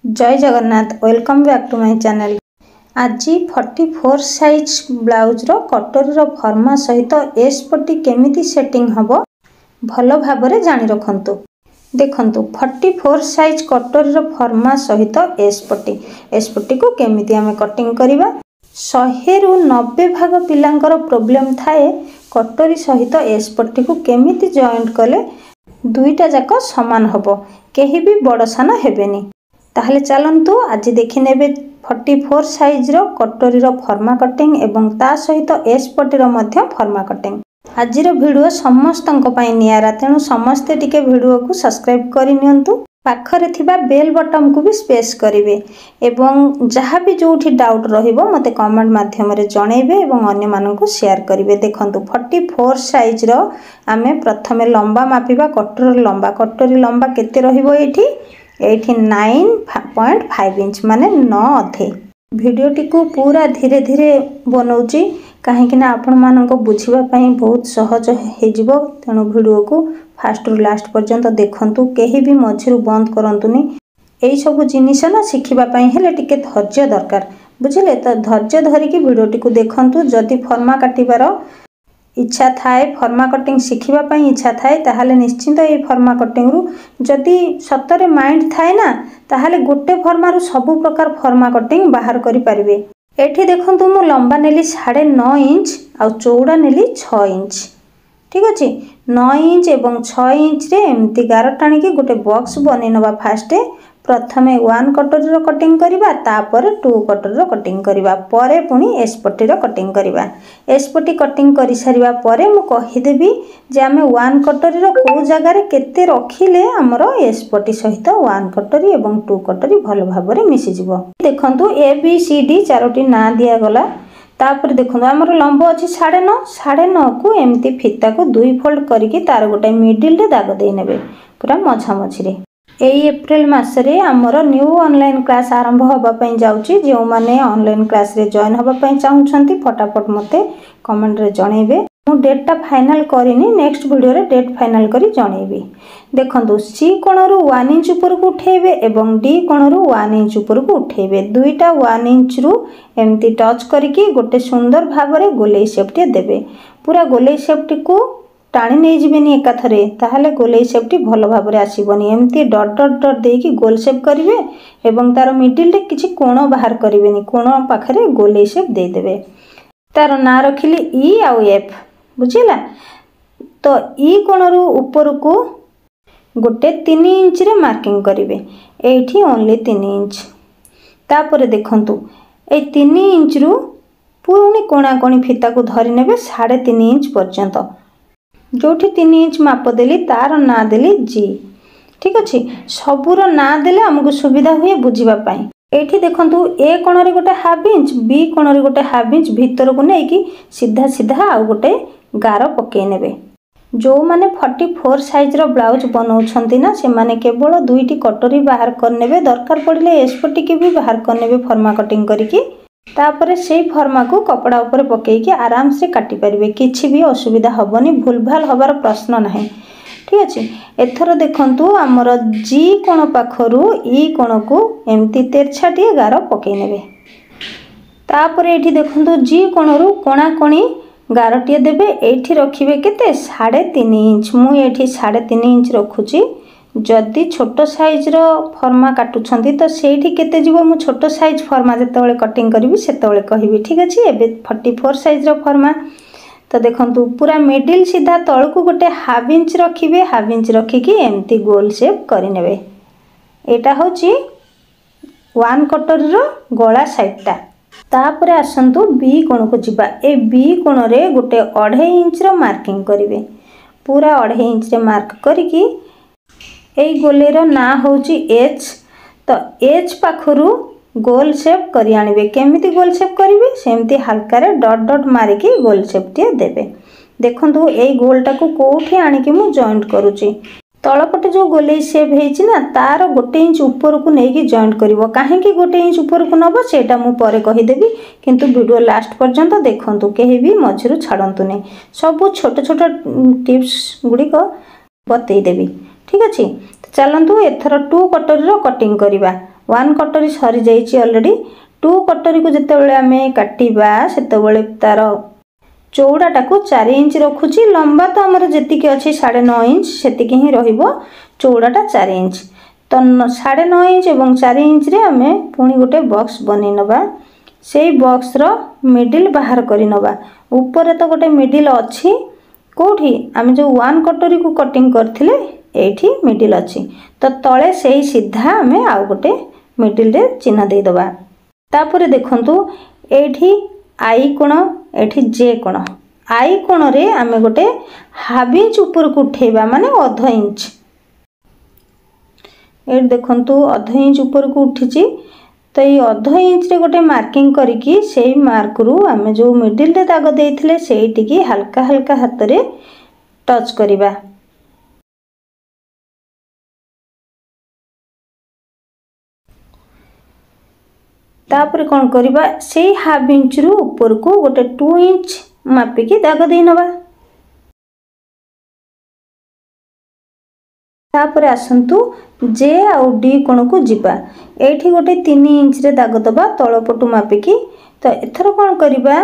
जय Jagannath welcome back to my channel. आज 44 size blouse रो कटोरी रो फर्मा सहित एस पट्टी केमिति सेटिंग हबो भलो भाबरे जानि रखंतु। देखंतु 44 साइज कटोरी रो फर्मा सहित एस पट्टी को केमिति हमें कटिंग करिवा। 100 रु 90 भाग पिलांकर प्रॉब्लम थाए कटोरी सहित एस पट्टी को केमिति जॉइंट कले दुईटा जाक समान हबो, केही भी बड़ सान हेबेनी। ताहले चलंतु आज देखि नेबे 44 साइज रो कटोरी रो फर्मा कटिंग एवं ता सहित एस पट्टी रो मध्य फर्मा कटिंग। आज रो वीडियो समस्तंक पई नियारा, तेनु समस्ते टिके वीडियो को सब्सक्राइब करि नियंतु। पाखरे थिबा बेल बटन को भी स्पेस करिवे एवं जहाँ भी जोठी डाउट रहिबो मते कमेंट माध्यम रे जणैबे एवं अन्य मानन को शेयर करिवे। देखंतु 44 साइज रो आमे प्रथमे लंबा मापिबा। कटोरी लंबा केते रहिबो एठी 9.5 इंच माने 9 अधे। वीडियोटी को पूरा धीरे धीरे बनौची कहीं ना आपण मान को बुझिबा पई बहुत सहज हे जिवो, तेणु वीडियो को फास्ट रु लास्ट पर्यंत देखंतु, केही भी मझिरु बंद करंतुनी। एई सब जिनिस ना शिखिबा पई हेले टिके धैर्य दरकार, बुझिले तो धैर्य धरिकी वीडियोटी को देखंतु। जदि फर्मा काटिबार इच्छा थाए, फर्मा कटिंग शिखिबा पई इच्छा थाए, ताहाले निश्चिंत ए फर्मा कटिंग रु जदि सतरे माइंड थाए ना ताहाले गोटे फर्मा रु सब प्रकार फर्मा कटिंग बाहर करि परिबे। एठी देखंतु मु लंबा नेली 9.5 इंच आ चौड़ा नेली 6 इंच। ठीक अछि, 9 इंच एवं 6 इंच रे एमती गार टाणी के गोटे बॉक्स बनै नबा। फास्ट प्रथमे 1 कटोरी रो कटिंग करिबा, तापर 2 कटोरी रो कटिंग करिबा, परे पुनी एस पट्टी रो कटिंग करिबा। एस पट्टी कटिंग करि सारिबा परे मु कहि देबी जे आमे 1 कटोरी रो को जगह रे केते रखिले हमरो एस पट्टी सहित 1 कटोरी एवं 2 कटोरी भलो भाबरे मिसि जिवो। देखंतु ए बी सी डी चारोटी ना दिया गला। तापर देखंतु हमरो लंबो अछि 9.5 को एमती फीता को 2 फोल्ड करिकि तार गोटे मिडिल रे दाग देइ नेबे पूरा मझा मझी रे। एई एप्रिल मासरे हमरो न्यू ऑनलाइन क्लास आरंभ होबा पई जाउची। जे माने ऑनलाइन क्लास रे जॉइन होबा पई चाहुछंती फटाफट मते कमेंट रे जणैबे। मु डेटटा फाइनल करिनी, नेक्स्ट वीडियो रे डेट फाइनल करी जणैबी। देखंतु सी कोण रु 1 इंच ऊपर को उठेबे एवं डी कोण रु 1 इंच ऊपर को उठेबे। दुईटा 1 इंच रु एमती टच करिकि गोटे सुंदर भाबरे गोलेई शेपटी देबे। पूरा गोलेई शेपटी को टाणी नहीं जिबेनी एकाथरे, ताहाले गोलेई शेपटी भलो भाबरे आसीबनी। एमती डॉट डॉट डॉट देकी गोल शेप करिवे एवं तार मिडिल रे किछि कोण बाहर करिवेनी, कोण पाखरे गोलेई शेप दे देबे। तार ना रखिली ई आ एफ, बुझिला तो ई कोण रु ऊपर को गोटे 3 इंच रे मार्किंग करिवे, एठी ओनली 3 इंच। तापरे देखंतु ए 3 इंच रु पुनी कोणा कोणी फीता को धरि नेबे 3.5 इंच पर्यंत। जोठी 3 इंच माप देली तार ना देली जी। ठीक अछि, सबुर ना देले हमकु सुविधा हुए बुझिबा पई। एठी देखंतु ए कोण रे गोटे हाफ इंच, बी कोण रे गोटे हाफ इंच भीतर को नै कि सीधा सीधा आ गोटे गार पके नेबे। जो माने 44 साइज रो ब्लाउज बनौछंती ना से माने केवल दुईटी कटोरी बाहर कर नेबे, दरकार पड़िले एस पट्टी के भी बाहर कर नेबे फर्मा कटिंग करिकि। तापरे सेई फर्मा को कपड़ा ऊपर पकेइकि आराम से काटी परिबे, किछि भी असुविधा हबनी, भूलभाल हबार प्रश्न नाही। ठीक अछि, एथरो देखंतु हमर जी कोण पाखरु ई कोण को एमती तेरछाटी गार पकेइ नेबे। तापरे एठी देखंतु जी कोण रु कोणा कोणी गारटिए देबे। एठी रखिबे केते 3.5 इंच। मु एठी 3.5 इंच रखुची। जदि छोट साइज रो फर्मा काटुछंती तो सेठी केते जिवो मु छोट साइज फर्मा जेतेबेले कटिंग करबी सेतेबेले कहिबी। ठीक अछि, एबे 44 साइज रो फर्मा तो देखंतु पूरा मिडिल सीधा तळ को गोटे हाफ इंच रखिबे। हाफ इंच रखिकी एमती गोल शेप करि नेबे। एटा होची 1 कटोरी रो गळा साइडटा। तापरे आसंतु बी कोण को जिबा। ए बी कोण रे गोटे 2.5 इंच रो मार्किंग करिवे। पूरा 2.5 इंच रे मार्क करिकी एई गोलेर ना होची एच, तो एच पाखरु गोल शेप करि आनिबे। केमिति गोल शेप करिवे, सेमती हल्का रे डॉट डॉट मारिकी गोल शेप टिए देबे। देखंतु एई गोलटा को कोठी आनिकी मु जॉइंट करूची। तळपटे जो गोलेई शेप हेछि ना तार 1 इंच ऊपर को नेकी जॉइंट करिवो। काहे कि 1 इंच ऊपर को नबो सेटा मु परे कहि देबी, किंतु वीडियो लास्ट पर्यंत देखंतु, केही भी मझिरु छाडंतु नै। सब छोट छोट टिप्स गुडी को बतई देबी। ठीक अछि, चलंतु एथर 2 कटोरी रो कटिंग करिबा। वन कटोरी सरी जाइए ऑलरेडी। 2 कटोरी को जितेबाला आम काटिबा सेतेबाला तार चौड़ाटा को 4 इंच रखुची। लंबा तो आमर जी अच्छी 9.5 इंच सेतिक ही रहिबो। चौड़ाटा 4 इंच तो 9.5 इंच और 4 इंच रे आम पुणी गोटे बॉक्स बनै नबा। से बॉक्स रो मिडिल बाहर करि नबा। ऊपर तो गोटे मिडिल अच्छी कोठी आम जो 1 कटोरी को कटिंग करथिले एठी मिडिल अच्छी तो तले से सीधा आम आउ गोटे मिडिल रे चिन्ह दे दबा। तापर देखंतु एठी आई कोण एठी जे कोण। आई कोण रे आम गोटे हाफ इंच ऊपर को उठेबा माने आधा इंच। ए देखंतु आधा इंच ऊपर को उठिची तो ये आधा इंच रे गोटे मार्किंग करिकी सेही मार्क रु आम जो मिडिल रे दाग देइथिले सेहीटिकी हल्का हल्का हाथ रे टच करिबा। तापर कौन करिबा से हाफ इंच रु ऊपर को गोटे 2 इंच मापिकी दाग दे नबा। तापर आसंतु जे आउ डी कोण को जिबा। एठी गोटे 3 इंच रे दाग दबा तळपटु मापिकी। तो एथर कौन करिबा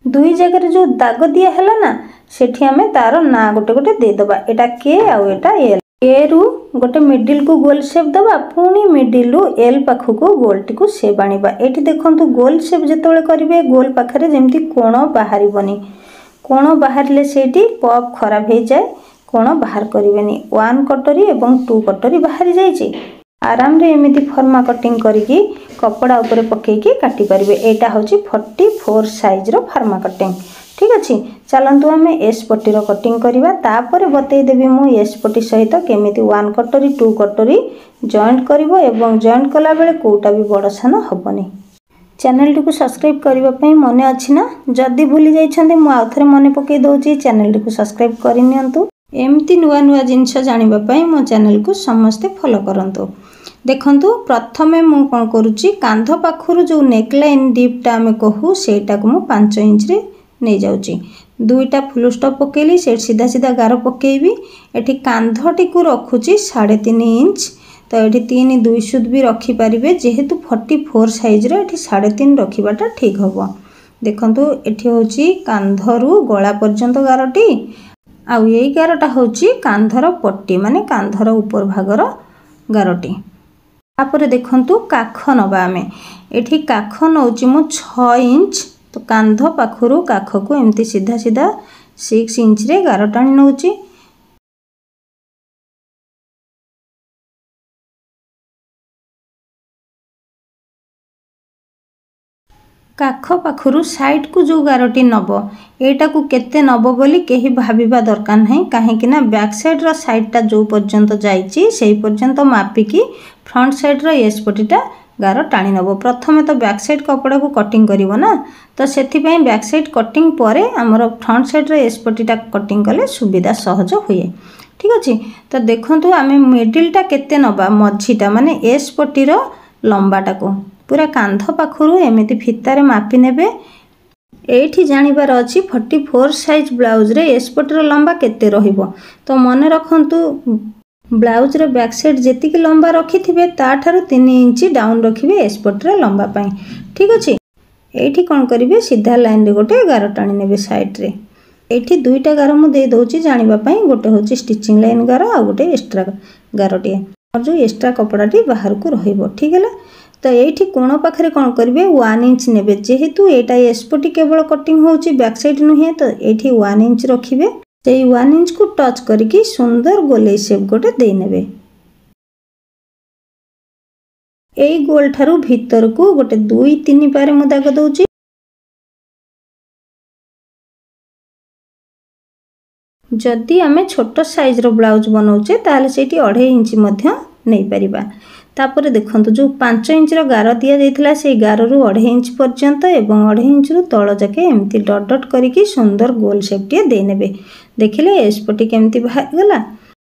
दुई जगह जो दाग दिया हैला ना सेठी आमे तार ना गोटे गोटे दे दबा। एटा के आउ एटा एल। ए रु गोटे मिडिल को गोल शेप दबा पुणी मिडिल रु एल पाखु को गोल टी को शेप आनिबा। एठी देखंतु गोल शेप जेतोले करिवे गोल पाखरे जेमती कोण बाहरिबनी। कोण बाहरले सेठी पप खराब हे जाए। कोण बाहर करिवेनी। 1 कटोरी एवं 2 कटोरी बाहरी जाइए। आराम रे एमिति फर्मा कटिंग करिकी कपड़ा ऊपर पकेकी काटी परिबे। एटा होची 44 साइज रो फर्मा कटिंग। ठीक अछि चलंतु आमे एस पट्टी रो कटिंग करिबा। तापर बतै देबी मु एस पट्टी सहित केमिति 1 कटोरी 2 कटोरी जॉइंट करिवो एवं जॉइंट कला बेले कोटा भी बड़ सान हबनी। चैनल टी को सब्सक्राइब करबा पई मने अछि ना जदी भूली जाई छंदे मु आउथरे मने पकै दउची। चैनल टी को सब्सक्राइब करि नियंतु। एमती नुआ नुआ जिनस जानिबा पई मो चैनल को समस्ते फॉलो करंतु। देखंतु प्रथमे मु कोन करूची कांध पाखरु जो नेक लाइन डीपटा हमें कहू सेटा को मु 5 इंच रे नै जाउची। दुईटा फुल स्टॉप पकेली से सीधा सीधा गार पकेबी। एठी कांधटी को रखुची 3.5 इंच तो एठी 3 2 सुद भी रखी परिबे जेहेतु 44 साइज रो एठी 3.5 रखिबाटा ठीक हबो। देखंतु एठी होची कांधरु गळा पर्यंत गारटी आउ यही गारटा होची कांधर पट्टी माने कांधर ऊपर भागर गारटी। तापर देखंतु काख नबा आमे एठी काख नउची मु 6 इंच तो कांध पाखरु काख को एमती सीधा सीधा 6 इंच रे गार टाणी नउची। काख पाखरु साइड को जो गारटी नब एटा को केते नब बोली केही भाबिबा दरकार नहीं। काहे कि ना बैक साइड रो साइडटा जो पर्यंत जाईची सेही पर्यंत मापिकी फ्रंट साइड रो एस पट्टीटा गार टाणी नब। प्रथमे तो बैक साइड कपड़ा को कटिंग करिवो ना तो सेथि पई बैक साइड कटिंग परे हमर front side rho S पट्टीटा cutting कले सुविधा सहज हुए। ठीक अछि तो देखंतु आमे मिडिलटा केते नबा मझीटा माने एस पट्टी रो लंबाटा को पूरा कांध पाखरु एमिति फितारे मापी नेबे। एठी जानिबार अछि 44 साइज ब्लाउज रे एस पट्टी रो लंबा केते रहिबो तो मने रखंतु ब्लाउज रो बैक साइड जेतिक लंबा रखिथिबे ताठारु 3 इंच डाउन रखिबे एस पट्टी रो लंबा पई। ठीक अछि एठी कोन करिवे सीधा लाइन रे गोटे गार टाणी नेबे साइड रे। एठी दुईटा गार मु दे दोची जानिबा पई गोटे होची स्टिचिंग लाइन गार आ गोटे एक्स्ट्रा गारटी और जो एक्स्ट्रा कपड़ाटी बाहर को रहिबो। ठीक हैला तो एठी कोण पाखरे कोन करिवे 1 इंच नेबे जेहेतु एटा एस पट्टी केवल कटिंग होची बैक साइड नुहे तो एठी 1 इंच रखिबे। सेही 1 इंच को टच करिकी सुंदर गोले शेप गोटे दे नेबे। एई गोल ठारू भीतर को गोटे 2-3 पारे मु दाग दउची। जदि आमे छोट साइज रो ब्लाउज बनाउचे ताले सेठी 2.5 इंच मध्य नै परिबा। तापर देखंतु जो 5 इंच रो गार दिया जाइथिला से गार रु 2.5 इंच पर्यंत एवं 2.5 इंच रु तळ जाके एमती डॉट डॉट करिकी सुंदर गोल शेप टे दे नेबे। देखिले एस पट्टी केमती बाहर गला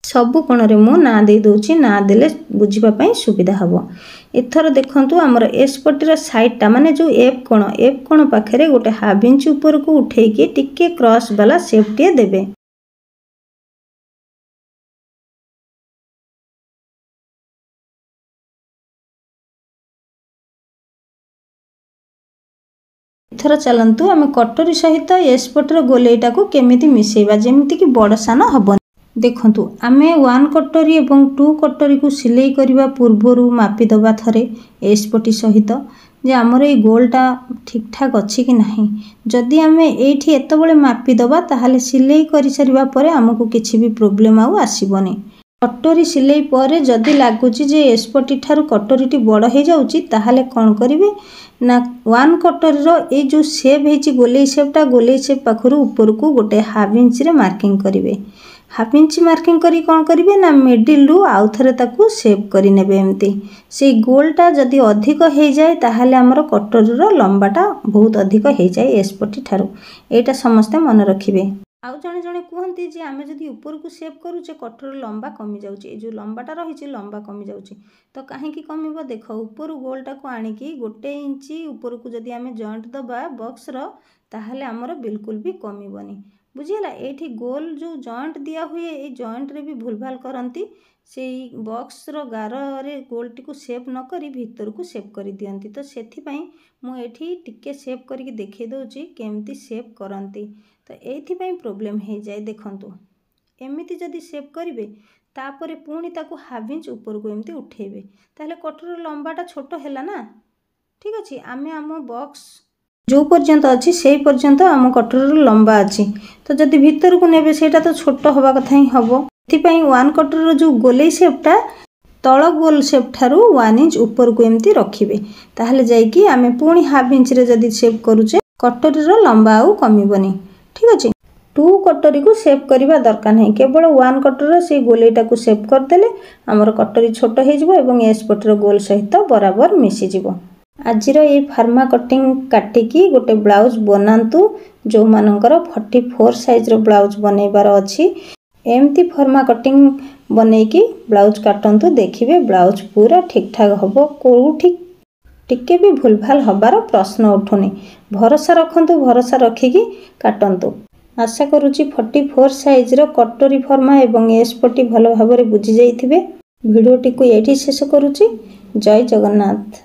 सबु कोण रे मु ना दे दोची ना देले बुझिबा पई सुविधा हबो। एथर देखंतु हमर एस पट्टी रो साइडटा माने जो एफ कोण पाखरे गोटे हाफ इंच ऊपर को उठेकी टिके क्रॉस वाला शेप टे देबे। एथर चलतु आम कटोरी सहित एस पटर गोलेटा को केमिति मिसेइबा जेमिति कि बड़ सान हबन। देखंतु आमे 1 कटोरी एवं 2 कटोरी को सिलाई करबा पूर्वरु मापी दबा थरे एस पटी सहित जे आमर ए गोलटा ठीक ठाक अच्छी कि नहीं। जदि आमे एठी एतबळे मापी दबा ताहाले सिलाई करि सरिबा परे हमकु किछि भी प्रॉब्लम आउ आसीबनी। कटोरी सिलाई परे जदि लागुची जे एस पटी ठारू कटोरीटी बड़ हो जाउची ताहाले कोन करिवे ना 1 कटोरी रो ए जो शेप हेची गोलेई शेपटा गोलेई शेप पाखरु ऊपर को गोटे हाफ इंच रे मार्किंग करिवे। हाफ इंच मार्किंग करी कौन करिवे ना मिडिल रु आउ थरे ताकू शेप करि नेबे। एमती से गोलटा जदि अधिक हो जाए ताहाले हमर कटोरी रो लंबाटा बहुत अधिक हो जाए एस पटी ठारू। एटा समस्त मन रखिबे। आउ जणे जणे कहंती जे आमे जदि ऊपर को शेप करूचे कटोरी लंबा कमी जाउची ए जो लंबाटा रहिची लंबा कमी जाउची तो काहे की कमिबो देखो ऊपर गोलटा को आनी की 1 इंच ऊपर को जदि आमे जॉइंट दबा बॉक्स रो ताहाले हमर बिल्कुल भी कमिबनी। बुझीला एठी गोल जो जॉइंट दिया हुए ए जॉइंट रे भी भूलभाल करंती से बॉक्स रो गार रे गोलटी को शेप न करी भीतर को शेप करी दियंती। तो सेथि पई मु एठी टिके शेप करके देखै दोची केमती शेप करंती तो एथि पई प्रॉब्लम हे जाय। देखंतु एमिति जदि शेप करिवे तापरे पुणी ताकू हाफ इंच ऊपर को एमती उठेबे ताहले कटोर लंबाटा छोट हैला ना। ठीक अछि आमे आम बॉक्स जो पर्यंत अच्छी से पर्यंत आम कटोर लंबा अच्छी तो जदि भीतर को नेबे सेटा तो छोट हवा कथा ही हबो। एथिपई 1 कटोर जो गोलेई शेपटा तळ गोल शेप ठारू 1 इंच ऊपर को एमती रखिबे ताहले जाय कि आमे पुणी हाफ इंच रे जदि शेप करूचे कटोरीर लंबा आउ कमिबनी। ठीक अछि 2 कटोरी को शेप करबा दरकार नहीं केवल 1 कटोरी से गोलेटा को शेप कर देले हमर कटोरी छोट हो जिवो एवं एस पटर गोल सहित बराबर मिसी जिवो। आजिर ये फार्मा कटिंग काटिकी गोटे ब्लाउज बनातु जो मानकर 44 साइज रो ब्लाउज बनैबार अछि। एमती फार्मा कटिंग बनैकी ब्लाउज काटंतु देखिबे ब्लाउज पूरा ठीक ठाक हबो कोठी टिके भी भूलभाल हबार प्रश्न उठुनी। भरोसा रखंतु भरोसा रखिकी काटंतु। आशा करूची 44 साइज रो कटोरी फार्मा एवं एस पटी भलो भाबरे बुझी जाइथिबे। भिडियोटी को एठी शेष करूची। जय जगन्नाथ।